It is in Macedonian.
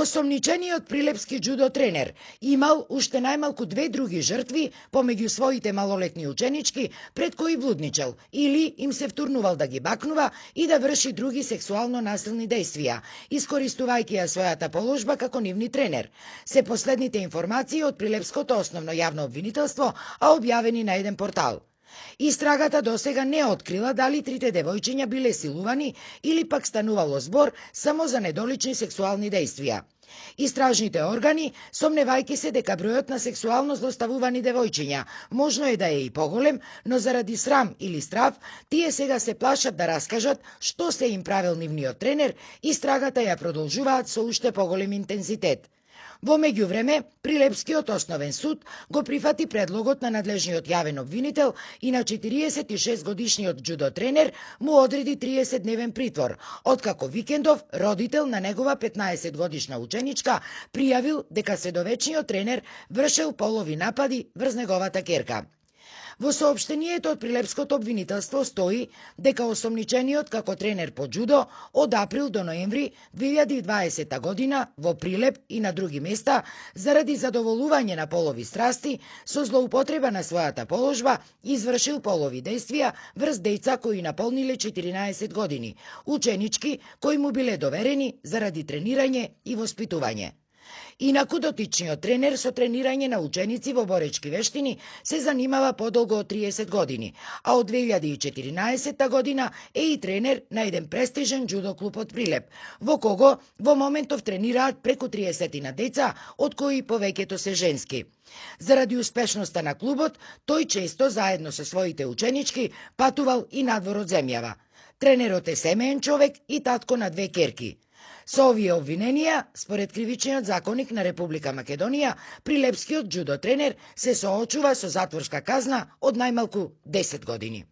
Осомничениот прилепски џудо тренер имал уште најмалку 2 други жртви помеѓу своите малолетни ученички пред кои блудничал или им се втурнувал да ги бакнува и да врши други сексуално насилни дејствија, искористувајќи ја својата положба како нивни тренер. Се последните информации од Прилепското основно јавно обвинителство, а објавени на еден портал. Истрагата досега не открила дали трите девојчиња биле силувани или пак станувало збор само за недолични сексуални дејствија. Истражните органи, сомневајќи се дека бројот на сексуално злоставувани девојчиња можно е да е и поголем, но заради срам или страв, тие сега се плашат да раскажат што се им правил нивниот тренер, истрагата ја продолжуваат со уште поголем интензитет. Во меѓувреме, Прилепскиот основен суд го прифати предлогот на надлежниот јавен обвинител и на 46 годишниот џудо тренер му одреди 30-дневен притвор, откако викендов родител на негова 15 годишна ученичка пријавил дека средовечниот тренер вршел полови напади врз неговата ќерка. Во соопштението од Прилепското обвинителство стои дека осомничениот како тренер по џудо од април до ноември 2020 година во Прилеп и на други места заради задоволување на полови страсти со злоупотреба на својата положба извршил полови дејствија врз деца кои наполниле 14 години, ученички кои му биле доверени заради тренирање и воспитување. Инаку дотичниот тренер со тренирање на ученици во боречки вештини се занимава подолго од 30 години, а од 2014 година е и тренер на еден престижен џудо клуб од Прилеп, во кого во моментов тренираат преку 30 на деца, од кои повеќето се женски. Заради успешноста на клубот, тој често заедно со своите ученички патувал и надвор од земјава. Тренерот е семеен човек и татко на 2 ќерки. Со овие обвиненија, според кривичниот законник на Република Македонија, Прилепскиот џудо тренер се соочува со затворска казна од најмалку 10 години.